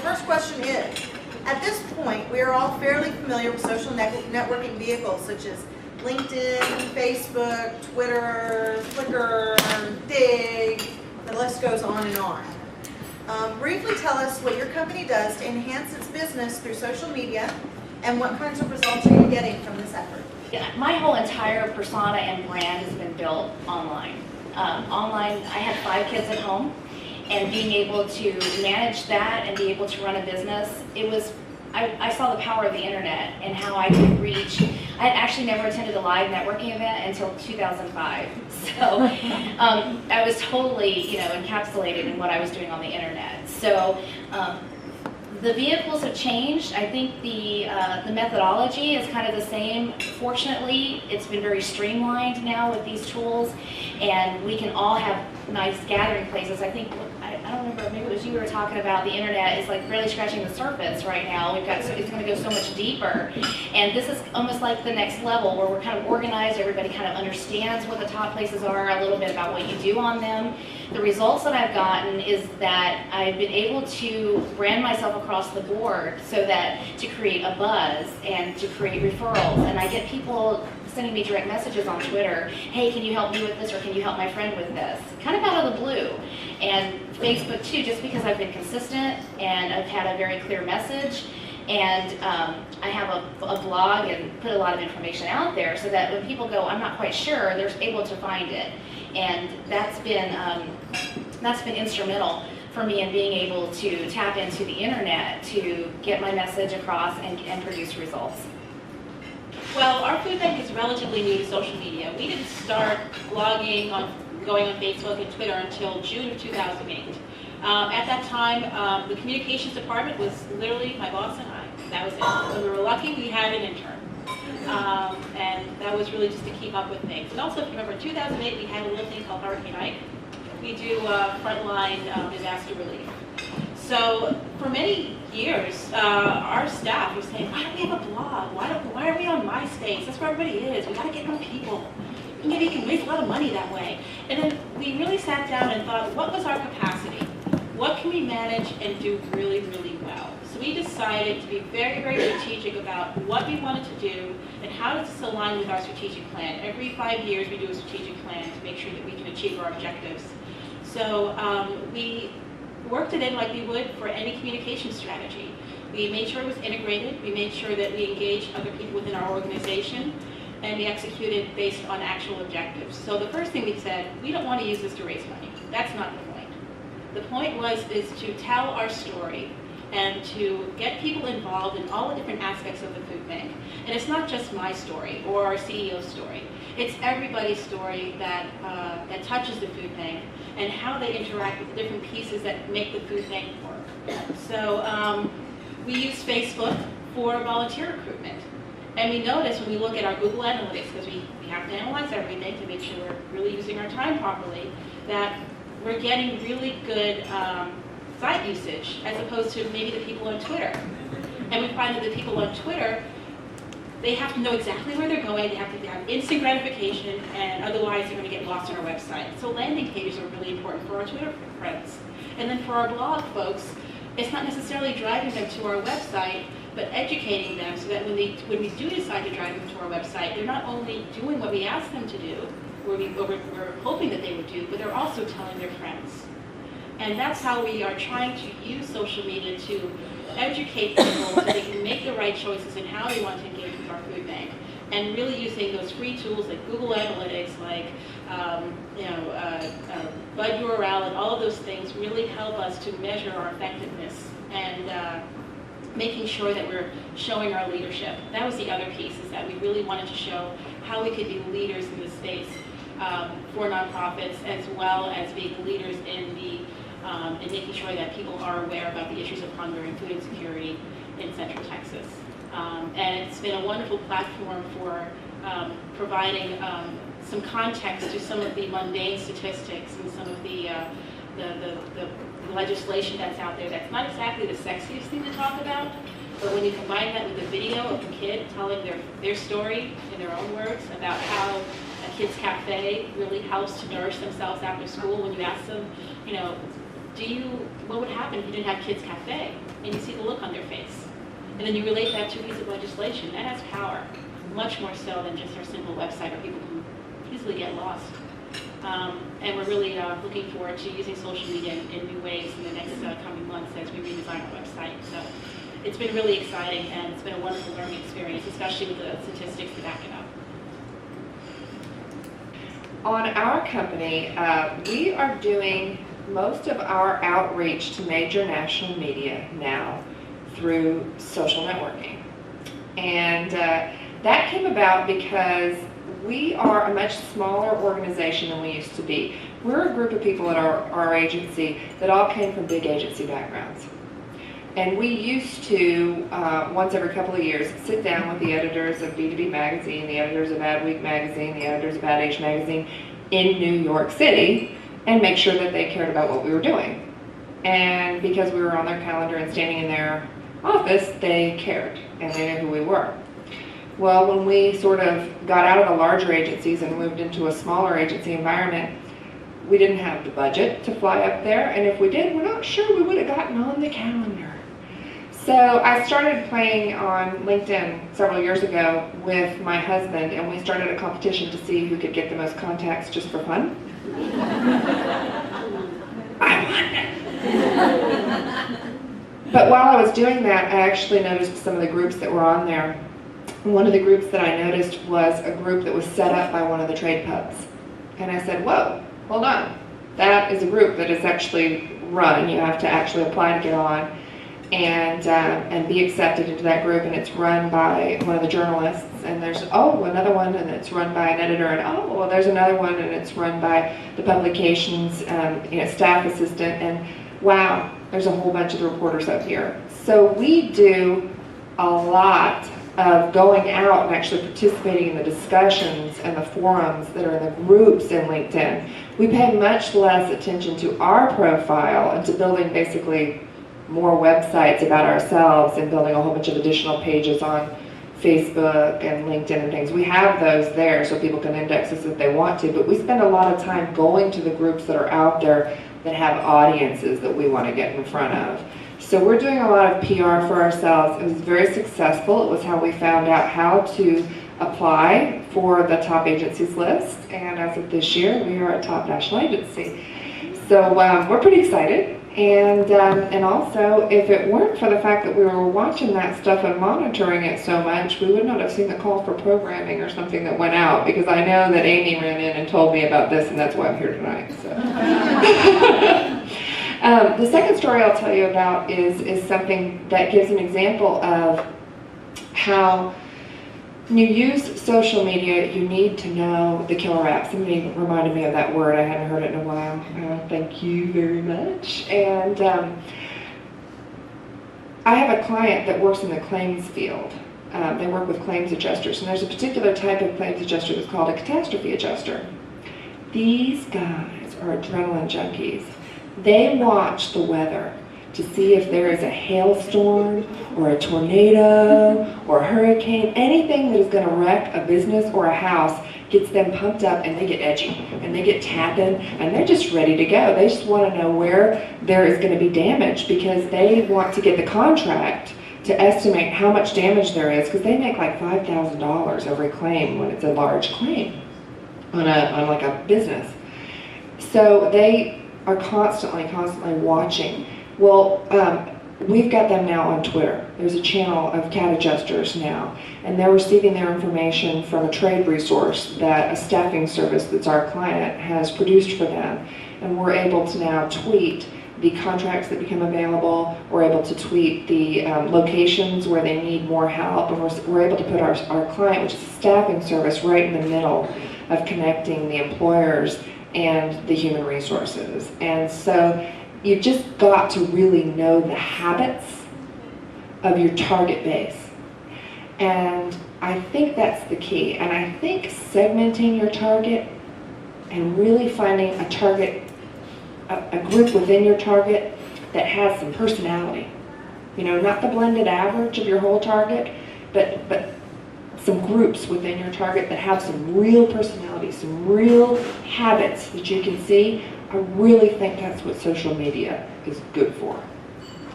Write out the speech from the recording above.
first question is, at this point, we are all fairly familiar with social networking vehicles such as LinkedIn, Facebook, Twitter, Flickr, Dig, the list goes on and on. Briefly tell us what your company does to enhance its business through social media and what kinds of results are you getting from this effort? Yeah, my whole entire persona and brand has been built online. I had 5 kids at home, and being able to manage that and be able to run a business, I saw the power of the internet and how I could reach. I had actually never attended a live networking event until 2005, so I was totally, encapsulated in what I was doing on the internet. So the vehicles have changed. I think the methodology is kind of the same. Fortunately, it's been very streamlined now with these tools, and we can all have nice gathering places. I think, I don't remember, maybe it was you were talking about the internet is like really scratching the surface right now. It's going to go so much deeper, and this is almost like the next level where we're kind of organized. Everybody kind of understands what the top places are, a little bit about what you do on them. The results that I've gotten is that I've been able to brand myself across the board so that to create a buzz and to create referrals, and I get people sending me direct messages on Twitter, hey, can you help me with this, or can you help my friend with this? Kind of out of the blue. And Facebook too, just because I've been consistent and I've had a very clear message, and I have a blog and put a lot of information out there so that when people go, I'm not quite sure, they're able to find it. And that's been instrumental for me in being able to tap into the internet to get my message across and produce results. Well, our food bank is relatively new to social media. We didn't start blogging, going on Facebook and Twitter until June of 2008. At that time, the communications department was literally my boss and I. That was it. When we were lucky, we had an intern. And that was really just to keep up with things. And also, if you remember, in 2008, we had a little thing called Hurricane Ike. We do frontline disaster relief. So for many years, our staff was saying, why don't we have a blog? Why are we on MySpace? That's where everybody is. We got to get more people. Maybe you can raise a lot of money that way. And then we really sat down and thought, what was our capacity? What can we manage and do really, really well? So we decided to be very, very strategic about what we wanted to do and how does this align with our strategic plan. Every 5 years we do a strategic plan to make sure that we can achieve our objectives. So we worked it in like we would for any communication strategy. We made sure it was integrated. We made sure that we engaged other people within our organization, and we executed based on actual objectives. So the first thing we said, we don't want to use this to raise money. That's not the point. The point is to tell our story and to get people involved in all the different aspects of the food bank. And it's not just my story or our CEO's story. It's everybody's story that touches the food bank and how they interact with the different pieces that make the food bank work. So we use Facebook for volunteer recruitment. And we notice when we look at our Google Analytics, because we have to analyze everything to make sure we're really using our time properly, that we're getting really good site usage as opposed to maybe the people on Twitter. And we find that the people on Twitter, they have to know exactly where they're going, they have to have instant gratification, and otherwise they're going to get lost on our website. So landing pages are really important for our Twitter friends. And then for our blog folks, it's not necessarily driving them to our website, but educating them so that when we do decide to drive them to our website, they're not only doing what we ask them to do, or we're hoping that they would do, but they're also telling their friends. And that's how we are trying to use social media to educate people so they can make the right choices in how they want to engage with our food bank. And really using those free tools like Google Analytics, like Bud URL, and all of those things really help us to measure our effectiveness and making sure that we're showing our leadership. That was the other piece, is that we really wanted to show how we could be leaders in this space for nonprofits, as well as being leaders in making sure that people are aware about the issues of hunger and food insecurity in Central Texas. And it's been a wonderful platform for providing some context to some of the mundane statistics and some of the legislation that's out there that's not exactly the sexiest thing to talk about, but when you combine that with a video of a kid telling their story in their own words about how a kid's cafe really helps to nourish themselves after school, when you ask them, what would happen if you didn't have Kids Cafe? And you see the look on their face. And then you relate that to a piece of legislation. That has power, much more so than just our simple website where people can easily get lost. And we're really looking forward to using social media in new ways in the next coming months as we redesign our website. So it's been really exciting, and it's been a wonderful learning experience, especially with the statistics to back it up. On our company, we are doing most of our outreach to major national media now through social networking. And that came about because we are a much smaller organization than we used to be. We're a group of people at our agency that all came from big agency backgrounds. And we used to, once every couple of years, sit down with the editors of B2B Magazine, the editors of Adweek Magazine, the editors of AWT Magazine in New York City, and make sure that they cared about what we were doing. And because we were on their calendar and standing in their office, they cared, and they knew who we were. Well, when we sort of got out of the larger agencies and moved into a smaller agency environment, we didn't have the budget to fly up there, and if we did, we're not sure we would have gotten on the calendar. So I started playing on LinkedIn several years ago with my husband, and we started a competition to see who could get the most contacts just for fun. I won. But while I was doing that, I actually noticed some of the groups that were on there. One of the groups that I noticed was a group that was set up by one of the trade pubs. And I said, whoa, hold on. That is a group that is actually run. You have to actually apply to get on and be accepted into that group. And it's run by one of the journalists. And there's, another one, and it's run by an editor. And there's another one, and it's run by the publications staff assistant. And wow, there's a whole bunch of the reporters up here. So we do a lot of going out and actually participating in the discussions and the forums that are in the groups in LinkedIn. We pay much less attention to our profile and to building basically more websites about ourselves and building a whole bunch of additional pages on Facebook and LinkedIn and things. We have those there so people can index us if they want to, but we spend a lot of time going to the groups that are out there that have audiences that we want to get in front of. So we're doing a lot of PR for ourselves. It was very successful. It was how we found out how to apply for the top agencies list. And as of this year, we are a top national agency. So we're pretty excited. And also, if it weren't for the fact that we were watching that stuff and monitoring it so much, we would not have seen the call for programming or something that went out, because I know that Amy ran in and told me about this, and that's why I'm here tonight. So. The second story I'll tell you about is something that gives an example of how when you use social media, you need to know the killer app. Somebody reminded me of that word. I hadn't heard it in a while. Thank you very much. And I have a client that works in the claims field. They work with claims adjusters, and there's a particular type of claims adjuster that's called a catastrophe adjuster. These guys are adrenaline junkies. They watch the weather to see if there is a hailstorm or a tornado or a hurricane. Anything that is going to wreck a business or a house gets them pumped up, and they get edgy and they get tapping, and they're just ready to go. They just want to know where there is going to be damage, because they want to get the contract to estimate how much damage there is, because they make like $5,000 every claim when it's a large claim on like a business. So they are constantly watching. Well, we've got them now on Twitter. There's a channel of cat adjusters now, and they're receiving their information from a trade resource that a staffing service that's our client has produced for them. And we're able to now tweet the contracts that become available. We're able to tweet the locations where they need more help, and we're able to put our client, which is a staffing service, right in the middle of connecting the employers and the human resources. And so you've just got to really know the habits of your target base. And I think that's the key. And I think segmenting your target and really finding a target, a group within your target that has some personality. You know, not the blended average of your whole target, but some groups within your target that have some real personality, some real habits that you can see. I really think that's what social media is good for.